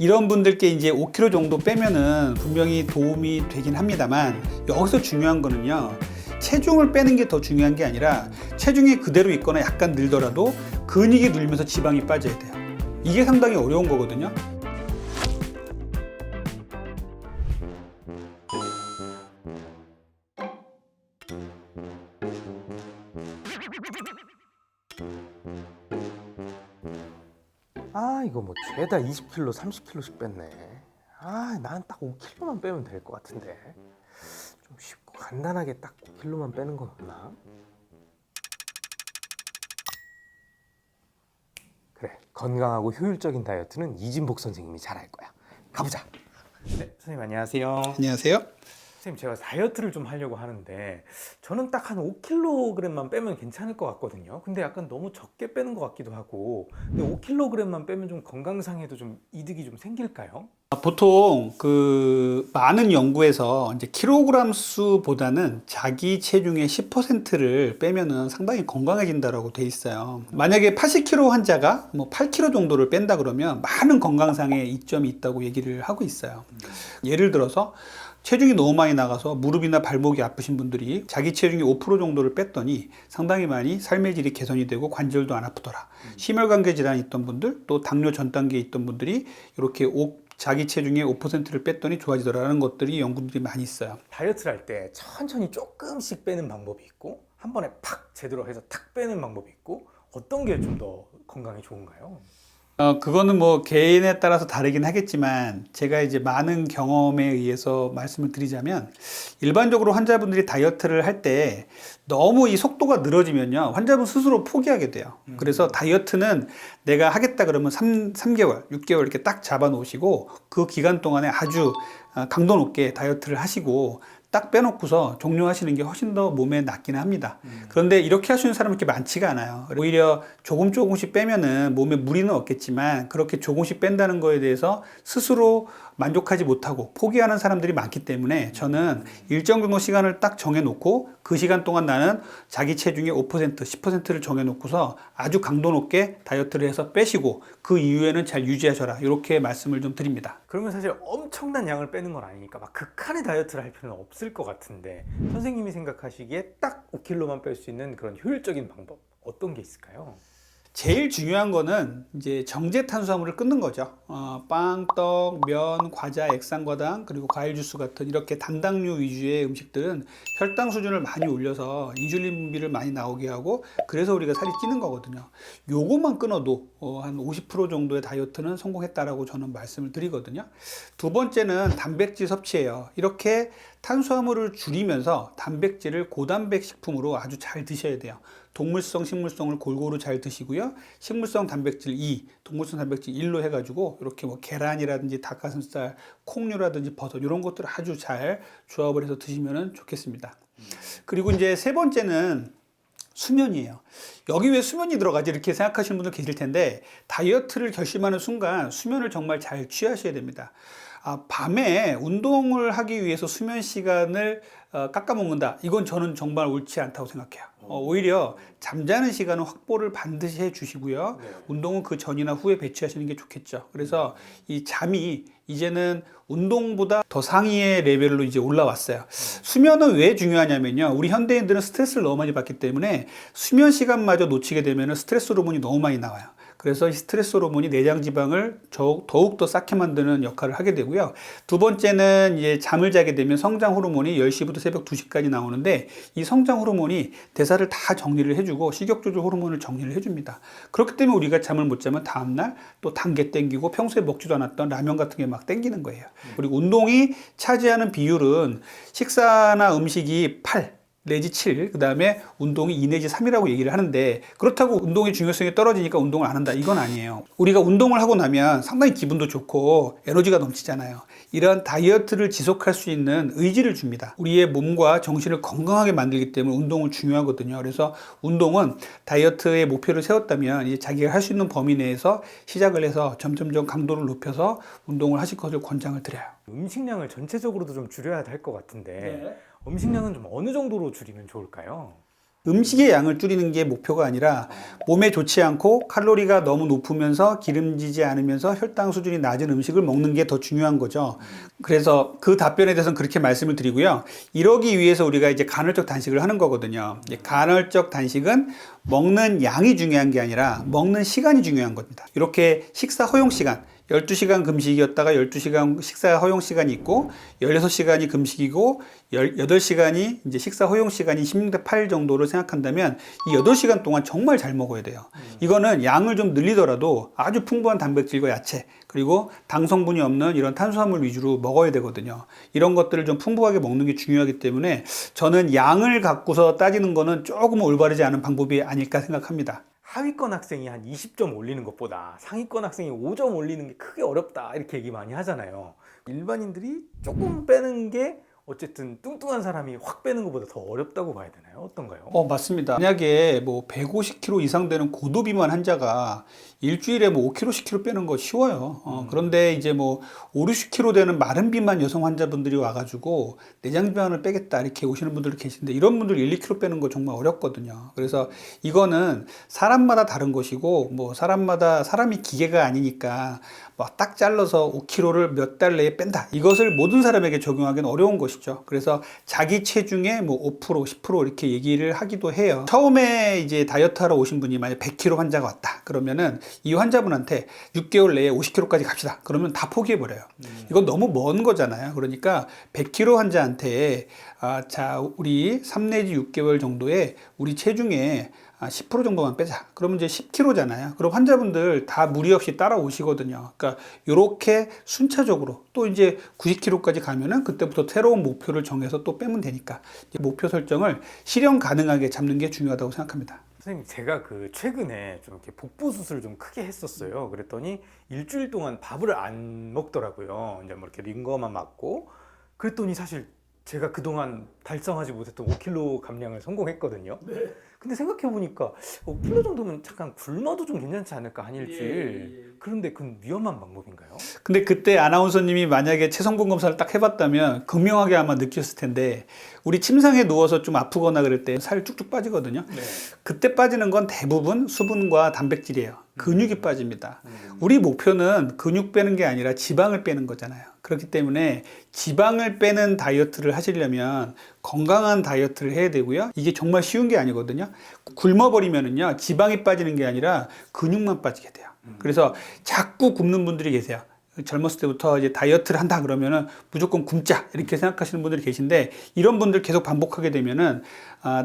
이런 분들께 이제 5kg 정도 빼면은 분명히 도움이 되긴 합니다만, 여기서 중요한 거는요, 체중을 빼는 게 더 중요한 게 아니라 체중이 그대로 있거나 약간 늘더라도 근육이 늘면서 지방이 빠져야 돼요. 이게 상당히 어려운 거거든요. 이거 뭐 죄다 20kg, 30kg씩 뺐네. 난 딱 5kg만 빼면 될 것 같은데. 좀 쉽고 간단하게 딱 5kg만 빼는 건 없나? 그래, 건강하고 효율적인 다이어트는 이진복 선생님이 잘할 거야. 가보자. 네, 선생님 안녕하세요. 안녕하세요. 선생님, 제가 다이어트를 좀 하려고 하는데 저는 딱 한 5kg만 빼면 괜찮을 것 같거든요. 근데 약간 너무 적게 빼는 것 같기도 하고, 근데 5kg만 빼면 좀 건강상에도 좀 이득이 좀 생길까요? 보통 많은 연구에서 이제 킬로그램 수보다는 자기 체중의 10%를 빼면은 상당히 건강해진다라고 돼 있어요. 만약에 80kg 환자가 뭐 8kg 정도를 뺀다 그러면 많은 건강상의 이점이 있다고 얘기를 하고 있어요. 예를 들어서 체중이 너무 많이 나가서 무릎이나 발목이 아프신 분들이 자기 체중의 5% 정도를 뺐더니 상당히 많이 삶의 질이 개선이 되고 관절도 안 아프더라. 심혈관계 질환이 있던 분들, 또 당뇨 전 단계에 있던 분들이 이렇게 자기 체중의 5%를 뺐더니 좋아지더라는 것들이 연구들이 많이 있어요. 다이어트를 할 때 천천히 조금씩 빼는 방법이 있고, 한 번에 팍 제대로 해서 탁 빼는 방법이 있고, 어떤 게 좀 더 건강에 좋은가요? 그거는 뭐 개인에 따라서 다르긴 하겠지만, 제가 이제 많은 경험에 의해서 말씀을 드리자면, 일반적으로 환자분들이 다이어트를 할 때 너무 이 속도가 늘어지면요, 환자분 스스로 포기하게 돼요. 그래서 다이어트는 내가 하겠다 그러면 3개월, 6개월 이렇게 딱 잡아 놓으시고, 그 기간 동안에 아주 강도 높게 다이어트를 하시고, 딱 빼놓고서 종료하시는 게 훨씬 더 몸에 낫기는 합니다. 그런데 이렇게 하시는 사람은 이렇게 많지가 않아요. 오히려 조금씩 빼면은 몸에 무리는 없겠지만, 그렇게 조금씩 뺀다는 거에 대해서 스스로 만족하지 못하고 포기하는 사람들이 많기 때문에, 저는 일정 정도 시간을 딱 정해놓고 그 시간 동안 나는 자기 체중의 5%, 10%를 정해놓고서 아주 강도 높게 다이어트를 해서 빼시고 그 이후에는 잘 유지하셔라, 이렇게 말씀을 좀 드립니다. 그러면 사실 엄청난 양을 빼는 건 아니니까 막 극한의 다이어트를 할 필요는 없을 것 같은데, 선생님이 생각하시기에 딱 5kg만 뺄 수 있는 그런 효율적인 방법 어떤 게 있을까요? 제일 중요한 거는 이제 정제 탄수화물을 끊는 거죠. 빵, 떡, 면, 과자, 액상과당, 그리고 과일 주스 같은 이렇게 단당류 위주의 음식들은 혈당 수준을 많이 올려서 인슐린 분비를 많이 나오게 하고, 그래서 우리가 살이 찌는 거거든요. 요것만 끊어도 한 50% 정도의 다이어트는 성공했다라고 저는 말씀을 드리거든요. 두 번째는 단백질 섭취예요. 이렇게 탄수화물을 줄이면서 단백질을 고단백 식품으로 아주 잘 드셔야 돼요. 동물성, 식물성을 골고루 잘 드시고요. 식물성 단백질 2, 동물성 단백질 1로 해가지고 이렇게 뭐 계란이라든지 닭가슴살, 콩류라든지 버섯 이런 것들을 아주 잘 조합을 해서 드시면 좋겠습니다. 그리고 이제 세 번째는 수면이에요. 여기 왜 수면이 들어가지? 이렇게 생각하시는 분들 계실 텐데, 다이어트를 결심하는 순간 수면을 정말 잘 취하셔야 됩니다. 밤에 운동을 하기 위해서 수면 시간을 깎아먹는다. 이건 저는 정말 옳지 않다고 생각해요. 오히려 잠자는 시간은 확보를 반드시 해 주시고요. 운동은 그 전이나 후에 배치하시는 게 좋겠죠. 그래서 이 잠이 이제는 운동보다 더 상위의 레벨로 이제 올라왔어요. 수면은 왜 중요하냐면요, 우리 현대인들은 스트레스를 너무 많이 받기 때문에 수면 시간마저 놓치게 되면 스트레스 호르몬이 너무 많이 나와요. 그래서 이 스트레스 호르몬이 내장 지방을 더욱더 쌓게 만드는 역할을 하게 되고요. 두 번째는 이제 잠을 자게 되면 성장 호르몬이 10시부터 새벽 2시까지 나오는데, 이 성장 호르몬이 대사를 다 정리를 해주고 식욕 조절 호르몬을 정리를 해줍니다. 그렇기 때문에 우리가 잠을 못 자면 다음날 또 단 게 땡기고 평소에 먹지도 않았던 라면 같은 게 막 땡기는 거예요. 그리고 운동이 차지하는 비율은 식사나 음식이 8 내지 7, 그 다음에 운동이 2 내지 3이라고 얘기를 하는데, 그렇다고 운동의 중요성이 떨어지니까 운동을 안 한다, 이건 아니에요. 우리가 운동을 하고 나면 상당히 기분도 좋고 에너지가 넘치잖아요. 이러한 다이어트를 지속할 수 있는 의지를 줍니다. 우리의 몸과 정신을 건강하게 만들기 때문에 운동은 중요하거든요. 그래서 운동은 다이어트의 목표를 세웠다면 이제 자기가 할 수 있는 범위 내에서 시작을 해서 점점점 강도를 높여서 운동을 하실 것을 권장을 드려요. 음식량을 전체적으로도 좀 줄여야 될 것 같은데, 네. 음식량은 좀 어느 정도로 줄이면 좋을까요? 음식의 양을 줄이는 게 목표가 아니라 몸에 좋지 않고 칼로리가 너무 높으면서 기름지지 않으면서 혈당 수준이 낮은 음식을 먹는 게 더 중요한 거죠. 그래서 그 답변에 대해서는 그렇게 말씀을 드리고요. 이러기 위해서 우리가 이제 간헐적 단식을 하는 거거든요. 이제 간헐적 단식은 먹는 양이 중요한 게 아니라 먹는 시간이 중요한 겁니다. 이렇게 식사 허용 시간 12시간 금식이었다가 12시간 식사 허용 시간이 있고 16시간이 금식이고 8시간이 이제 식사 허용 시간이 16대 8 정도를 생각한다면 이 8시간 동안 정말 잘 먹어야 돼요. 이거는 양을 좀 늘리더라도 아주 풍부한 단백질과 야채 그리고 당 성분이 없는 이런 탄수화물 위주로 먹어야 되거든요. 이런 것들을 좀 풍부하게 먹는 게 중요하기 때문에 저는 양을 갖고서 따지는 거는 조금 올바르지 않은 방법이 아닐까 생각합니다. 하위권 학생이 한 20점 올리는 것보다 상위권 학생이 5점 올리는 게 크게 어렵다 이렇게 얘기 많이 하잖아요. 일반인들이 조금 빼는 게 어쨌든 뚱뚱한 사람이 확 빼는 것보다 더 어렵다고 봐야 되나요? 어떤가요? 맞습니다. 만약에 뭐 150kg 이상 되는 고도비만 환자가 일주일에 뭐 5kg, 10kg 빼는 거 쉬워요. 그런데 이제 뭐 5, 60kg 되는 마른 비만 여성 환자분들이 와가지고 내장 비만을 빼겠다 이렇게 오시는 분들도 계신데 이런 분들 1, 2kg 빼는 거 정말 어렵거든요. 그래서 이거는 사람마다 다른 것이고 뭐 사람이 기계가 아니니까 뭐 딱 잘라서 5kg를 몇 달 내에 뺀다. 이것을 모든 사람에게 적용하기는 어려운 것이죠. 그래서 자기 체중의 뭐 5%, 10% 이렇게 얘기를 하기도 해요. 처음에 이제 다이어트 하러 오신 분이 만약 100kg 환자가 왔다. 그러면은 이 환자분한테 6개월 내에 50kg까지 갑시다. 그러면 다 포기해버려요. 이건 너무 먼 거잖아요. 그러니까 100kg 환자한테 자, 우리 3 내지 6개월 정도의 우리 체중에 10% 정도만 빼자. 그러면 이제 10kg잖아요. 그럼 환자분들 다 무리 없이 따라오시거든요. 그러니까 이렇게 순차적으로 또 이제 90kg까지 가면은 그때부터 새로운 목표를 정해서 또 빼면 되니까 목표 설정을 실현 가능하게 잡는 게 중요하다고 생각합니다. 선생님, 제가 그 최근에 좀 이렇게 복부 수술을 좀 크게 했었어요. 그랬더니 일주일 동안 밥을 안 먹더라고요. 이제 뭐 이렇게 링거만 맞고. 그랬더니 사실 제가 그동안 달성하지 못했던 5kg 감량을 성공했거든요. 네. 근데 생각해보니까 5kg 정도면 잠깐 굶어도 좀 괜찮지 않을까 한 일주일. 그런데 그건 위험한 방법인가요? 근데 그때 아나운서님이 만약에 체성분 검사를 딱 해봤다면 극명하게 아마 느꼈을 텐데 우리 침상에 누워서 좀 아프거나 그럴 때 살 쭉쭉 빠지거든요. 네. 그때 빠지는 건 대부분 수분과 단백질이에요. 근육이 빠집니다. 우리 목표는 근육 빼는 게 아니라 지방을 빼는 거잖아요. 그렇기 때문에 지방을 빼는 다이어트를 하시려면 건강한 다이어트를 해야 되고요. 이게 정말 쉬운 게 아니거든요. 굶어버리면은요, 지방이 빠지는 게 아니라 근육만 빠지게 돼요. 그래서 자꾸 굶는 분들이 계세요. 젊었을 때부터 이제 다이어트를 한다 그러면은 무조건 굶자 이렇게 생각하시는 분들이 계신데 이런 분들 계속 반복하게 되면은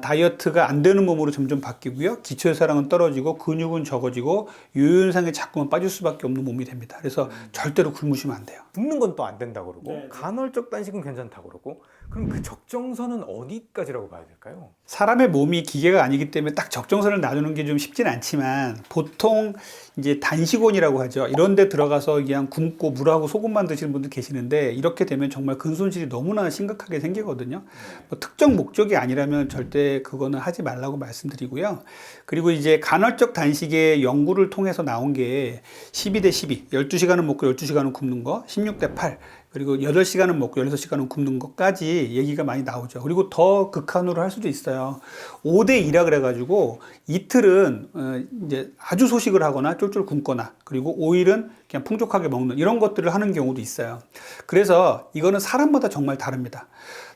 다이어트가 안 되는 몸으로 점점 바뀌고요. 기초대사량은 떨어지고 근육은 적어지고 유연상에 자꾸만 빠질 수밖에 없는 몸이 됩니다. 그래서 절대로 굶으시면 안 돼요. 굶는 건 또 안 된다고 그러고 네. 간헐적 단식은 괜찮다고 그러고 그럼 그 적정선은 어디까지라고 봐야 될까요? 사람의 몸이 기계가 아니기 때문에 딱 적정선을 놔두는 게 좀 쉽진 않지만 보통 이제 단식원이라고 하죠. 이런 데 들어가서 그냥 굶고 물하고 소금만 드시는 분들 계시는데 이렇게 되면 정말 근손실이 너무나 심각하게 생기거든요. 뭐 특정 목적이 아니라면 절대 그거는 하지 말라고 말씀드리고요. 그리고 이제 간헐적 단식의 연구를 통해서 나온 게 12대 12, 12시간은 먹고 12시간은 굶는 거, 16대 8, 그리고 8시간은 먹고 16시간은 굶는 것까지 얘기가 많이 나오죠. 그리고 더 극한으로 할 수도 있어요. 5대 2라 그래가지고 이틀은 이제 아주 소식을 하거나 쫄쫄 굶거나 그리고 5일은 그냥 풍족하게 먹는 이런 것들을 하는 경우도 있어요. 그래서 이거는 사람마다 정말 다릅니다.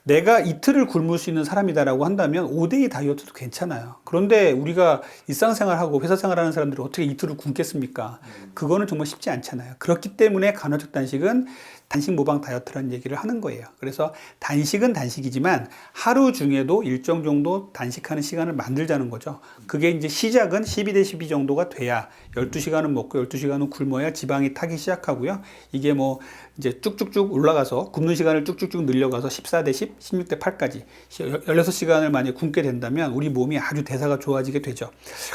내가 이틀을 굶을 수 있는 사람이다라고 한다면 5대2 다이어트도 괜찮아요. 그런데 우리가 일상생활하고 회사생활하는 사람들이 어떻게 이틀을 굶겠습니까? 그거는 정말 쉽지 않잖아요. 그렇기 때문에 간헐적 단식은 단식 모방 다이어트라는 얘기를 하는 거예요. 그래서 단식은 단식이지만 하루 중에도 일정 정도 단식하는 시간을 만들자는 거죠. 그게 이제 시작은 12대 12 정도가 돼야 12시간은 먹고 12시간은 굶어야 지방이 타기 시작하고요. 이게 뭐 이제 쭉쭉쭉 올라가서 굶는 시간을 쭉쭉쭉 늘려가서 14대 10, 16대 8까지 16시간을 만약에 굶게 된다면 우리 몸이 아주 대사가 좋아지게 되죠.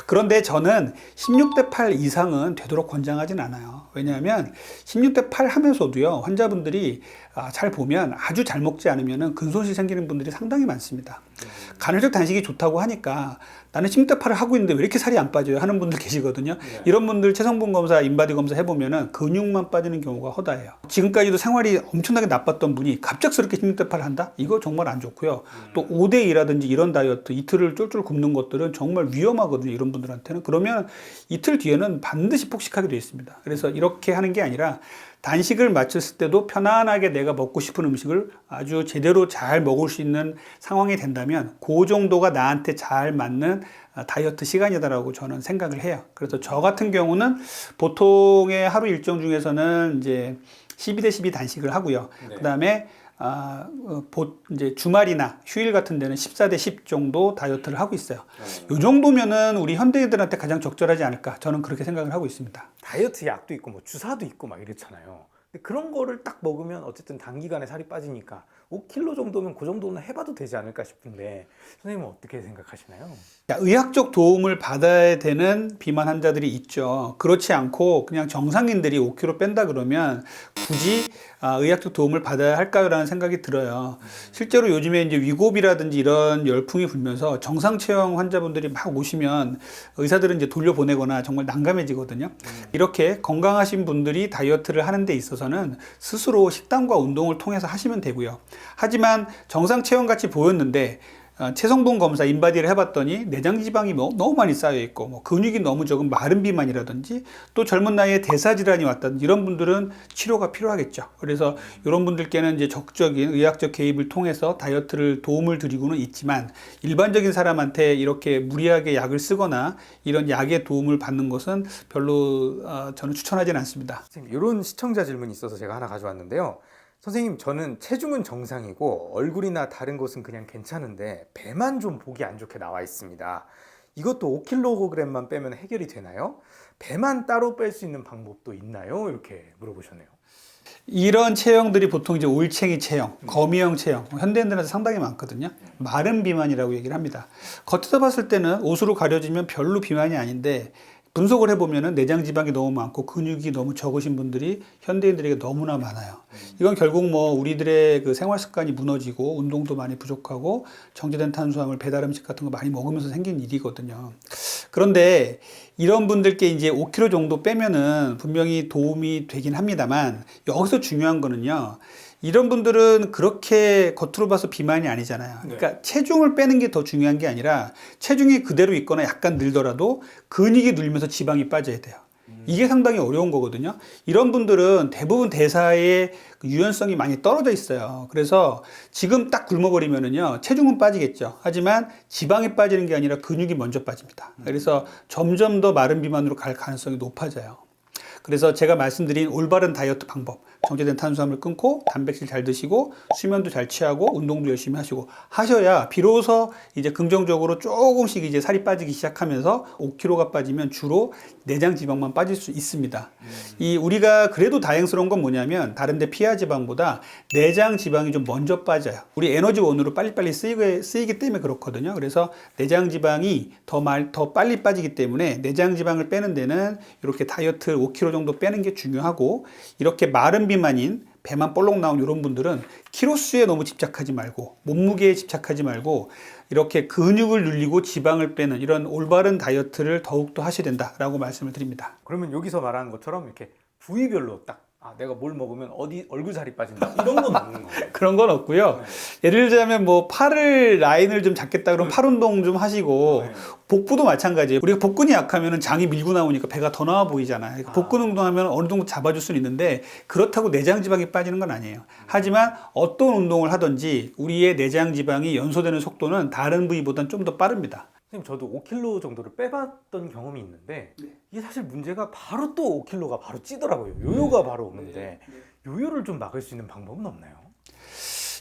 그런데 저는 16대 8 이상은 되도록 권장하진 않아요. 왜냐하면 16대 8 하면서도요, 환자분들이 잘 보면 아주 잘 먹지 않으면 근손실 생기는 분들이 상당히 많습니다. 간헐적 단식이 좋다고 하니까 나는 16대8을 하고 있는데 왜 이렇게 살이 안 빠져요 하는 분들 계시거든요. 이런 분들 체성분 검사, 인바디 검사 해보면은 근육만 빠지는 경우가 허다해요. 지금까지도 생활이 엄청나게 나빴던 분이 갑작스럽게 16대8을 한다? 이거 정말 안 좋고요. 또 5대2라든지 이런 다이어트 이틀을 쫄쫄 굶는 것들은 정말 위험하거든요. 이런 분들한테는. 그러면 이틀 뒤에는 반드시 폭식하게 되어 있습니다. 그래서 이렇게 하는 게 아니라 단식을 마쳤을 때도 편안하게 내가 먹고 싶은 음식을 아주 제대로 잘 먹을 수 있는 상황이 된다면 그 정도가 나한테 잘 맞는 다이어트 시간이다라고 저는 생각을 해요. 그래서 저 같은 경우는 보통의 하루 일정 중에서는 이제 12대12 단식을 하고요. 네. 그다음에 이제 주말이나 휴일 같은 데는 14대10 정도 다이어트를 하고 있어요. 이 정도면은 우리 현대인들한테 가장 적절하지 않을까 저는 그렇게 생각을 하고 있습니다. 다이어트 약도 있고 뭐 주사도 있고 막 이렇잖아요. 근데 그런 거를 딱 먹으면 어쨌든 단기간에 살이 빠지니까 5kg 정도면 그 정도는 해봐도 되지 않을까 싶은데 선생님은 어떻게 생각하시나요? 의학적 도움을 받아야 되는 비만 환자들이 있죠. 그렇지 않고 그냥 정상인들이 5kg 뺀다 그러면 굳이 의학적 도움을 받아야 할까요라는 생각이 들어요. 실제로 요즘에 이제 위고비라든지 이런 열풍이 불면서 정상 체형 환자분들이 막 오시면 의사들은 이제 돌려보내거나 정말 난감해지거든요. 이렇게 건강하신 분들이 다이어트를 하는 데 있어서는 스스로 식단과 운동을 통해서 하시면 되고요. 하지만 정상 체형 같이 보였는데 체성분 검사 인바디를 해봤더니 내장 지방이 너무 많이 쌓여 있고 뭐 근육이 너무 적은 마른 비만이라든지 또 젊은 나이에 대사 질환이 왔다든지 이런 분들은 치료가 필요하겠죠. 그래서 이런 분들께는 이제 적극적인 의학적 개입을 통해서 다이어트를 도움을 드리고는 있지만 일반적인 사람한테 이렇게 무리하게 약을 쓰거나 이런 약의 도움을 받는 것은 별로 저는 추천하지는 않습니다. 선생님, 이런 시청자 질문이 있어서 제가 하나 가져왔는데요. 선생님, 저는 체중은 정상이고 얼굴이나 다른 것은 그냥 괜찮은데 배만 좀 보기 안 좋게 나와 있습니다. 이것도 5kg만 빼면 해결이 되나요? 배만 따로 뺄 수 있는 방법도 있나요? 이렇게 물어보셨네요. 이런 체형들이 보통 이제 올챙이 체형, 거미형 체형, 현대인들한테 상당히 많거든요. 마른 비만이라고 얘기를 합니다. 겉에서 봤을 때는 옷으로 가려지면 별로 비만이 아닌데 분석을 해보면은 내장 지방이 너무 많고 근육이 너무 적으신 분들이 현대인들에게 너무나 많아요. 이건 결국 뭐 우리들의 그 생활 습관이 무너지고 운동도 많이 부족하고 정제된 탄수화물, 배달 음식 같은 거 많이 먹으면서 생긴 일이거든요. 그런데 이런 분들께 이제 5kg 정도 빼면은 분명히 도움이 되긴 합니다만 여기서 중요한 거는요. 이런 분들은 그렇게 겉으로 봐서 비만이 아니잖아요. 그러니까 체중을 빼는 게 더 중요한 게 아니라 체중이 그대로 있거나 약간 늘더라도 근육이 늘면서 지방이 빠져야 돼요. 이게 상당히 어려운 거거든요. 이런 분들은 대부분 대사의 유연성이 많이 떨어져 있어요. 그래서 지금 딱 굶어버리면은요, 체중은 빠지겠죠. 하지만 지방이 빠지는 게 아니라 근육이 먼저 빠집니다. 그래서 점점 더 마른 비만으로 갈 가능성이 높아져요. 그래서 제가 말씀드린 올바른 다이어트 방법, 정제된 탄수화물 끊고 단백질 잘 드시고 수면도 잘 취하고 운동도 열심히 하시고 하셔야 비로소 이제 긍정적으로 조금씩 이제 살이 빠지기 시작하면서 5kg가 빠지면 주로 내장 지방만 빠질 수 있습니다. 이 우리가 그래도 다행스러운 건 뭐냐면 다른 데 피하 지방보다 내장 지방이 좀 먼저 빠져요. 우리 에너지원으로 빨리빨리 쓰이기 때문에 그렇거든요. 그래서 내장 지방이 더 빨리 빠지기 때문에 내장 지방을 빼는 데는 이렇게 다이어트 5kg 정도 빼는 게 중요하고 이렇게 마른 비만인 배만 볼록 나온 이런 분들은 키로수에 너무 집착하지 말고 몸무게에 집착하지 말고 이렇게 근육을 늘리고 지방을 빼는 이런 올바른 다이어트를 더욱더 하셔야 된다라고 말씀을 드립니다. 그러면 여기서 말하는 것처럼 이렇게 부위별로 딱 내가 뭘 먹으면 어디 얼굴 살이 빠진다 이런 건 없는 거예요? 그런 건 없고요. 예를 들자면 뭐 팔을 라인을 좀 잡겠다 그러면 팔 운동 좀 하시고 복부도 마찬가지예요. 우리가 복근이 약하면 장이 밀고 나오니까 배가 더 나와 보이잖아요. 그러니까 복근 운동하면 어느 정도 잡아줄 수는 있는데 그렇다고 내장 지방이 빠지는 건 아니에요. 하지만 어떤 운동을 하든지 우리의 내장 지방이 연소되는 속도는 다른 부위보다는 좀 더 빠릅니다. 선생님, 저도 5kg 정도를 빼봤던 경험이 있는데 이게 사실 문제가 바로 또 5kg가 바로 찌더라고요. 요요가 바로 오는데 요요를 좀 막을 수 있는 방법은 없나요?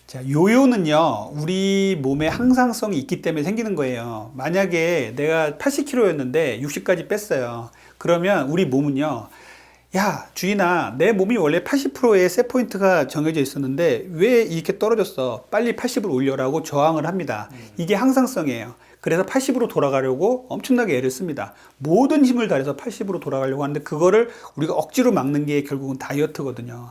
자, 요요는요, 우리 몸에 항상성이 있기 때문에 생기는 거예요. 만약에 내가 80kg였는데 60까지 뺐어요. 그러면 우리 몸은요, 야, 주인아, 내 몸이 원래 80%의 셋포인트가 정해져 있었는데 왜 이렇게 떨어졌어? 빨리 80을 올려라고 저항을 합니다. 이게 항상성이에요. 그래서 80으로 돌아가려고 엄청나게 애를 씁니다. 모든 힘을 다해서 80으로 돌아가려고 하는데 그거를 우리가 억지로 막는 게 결국은 다이어트거든요.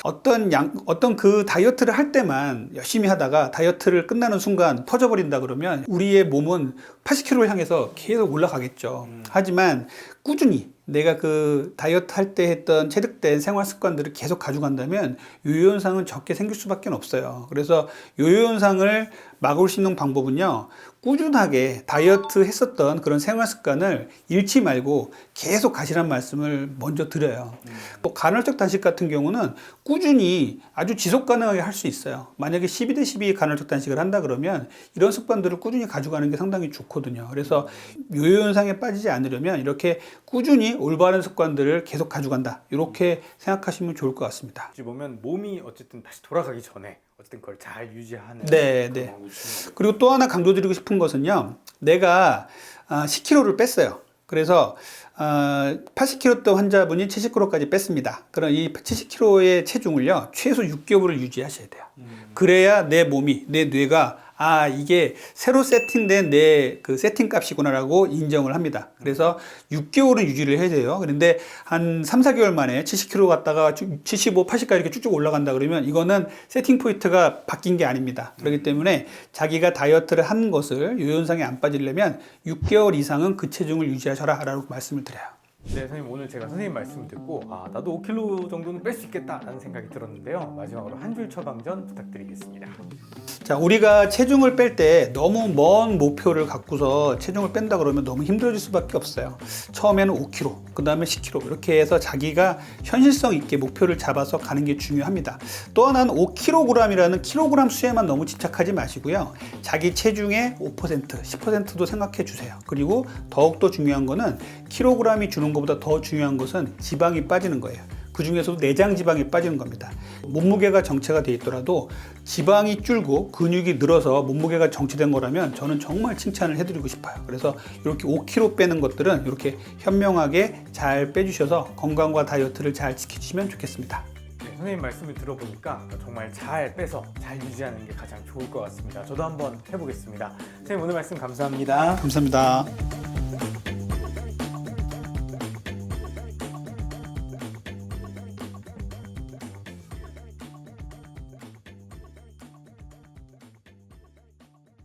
어떤 그 다이어트를 할 때만 열심히 하다가 다이어트를 끝나는 순간 터져버린다 그러면 우리의 몸은 80kg를 향해서 계속 올라가겠죠. 하지만 꾸준히 내가 그 다이어트 할 때 했던 체득된 생활 습관들을 계속 가져간다면 요요 현상은 적게 생길 수밖에 없어요. 그래서 요요 현상을 막을 수 있는 방법은요, 꾸준하게 다이어트 했었던 그런 생활 습관을 잃지 말고 계속 가시란 말씀을 먼저 드려요. 또 간헐적 단식 같은 경우는 꾸준히 아주 지속 가능하게 할 수 있어요. 만약에 12대12 간헐적 단식을 한다 그러면 이런 습관들을 꾸준히 가져가는 게 상당히 좋거든요. 그래서 요요 현상에 빠지지 않으려면 이렇게 꾸준히 올바른 습관들을 계속 가져간다, 이렇게 생각하시면 좋을 것 같습니다. 어찌 보면 몸이 어쨌든 다시 돌아가기 전에 어쨌든 그걸 잘 유지하는 네, 그런 네. 방법이 중요해요. 그리고 또 하나 강조드리고 싶은 것은요, 내가 10kg를 뺐어요. 그래서 80kg 환자분이 70kg까지 뺐습니다. 그럼 이 70kg의 체중을요, 최소 6개월을 유지하셔야 돼요. 그래야 내 몸이, 내 뇌가 이게 새로 세팅된 내 그 세팅 값이구나라고 인정을 합니다. 그래서 6개월은 유지를 해야 돼요. 그런데 한 3, 4개월 만에 70kg 갔다가 75, 80까지 이렇게 쭉쭉 올라간다 그러면 이거는 세팅 포인트가 바뀐 게 아닙니다. 그렇기 때문에 자기가 다이어트를 한 것을 요 현상에 안 빠지려면 6개월 이상은 그 체중을 유지하셔라 라고 말씀을 드려요. 네, 선생님, 오늘 제가 선생님 말씀을 듣고 나도 5kg 정도는 뺄 수 있겠다라는 생각이 들었는데요. 마지막으로 한 줄 처방전 부탁드리겠습니다. 자, 우리가 체중을 뺄 때 너무 먼 목표를 갖고서 체중을 뺀다 그러면 너무 힘들어질 수밖에 없어요. 처음에는 5kg, 그 다음에 10kg, 이렇게 해서 자기가 현실성 있게 목표를 잡아서 가는 게 중요합니다. 또 하나는 5kg이라는 킬로그램 수에만 너무 집착하지 마시고요. 자기 체중의 5%, 10%도 생각해 주세요. 그리고 더욱더 중요한 거는 킬로그램이 주는 것보다 더 중요한 것은 지방이 빠지는 거예요. 그 중에서도 내장 지방이 빠지는 겁니다. 몸무게가 정체가 돼 있더라도 지방이 줄고 근육이 늘어서 몸무게가 정체된 거라면 저는 정말 칭찬을 해드리고 싶어요. 그래서 이렇게 5kg 빼는 것들은 이렇게 현명하게 잘 빼주셔서 건강과 다이어트를 잘 지키시면 좋겠습니다. 네, 선생님 말씀을 들어보니까 정말 잘 빼서 잘 유지하는 게 가장 좋을 것 같습니다. 저도 한번 해보겠습니다. 선생님, 오늘 말씀 감사합니다. 감사합니다.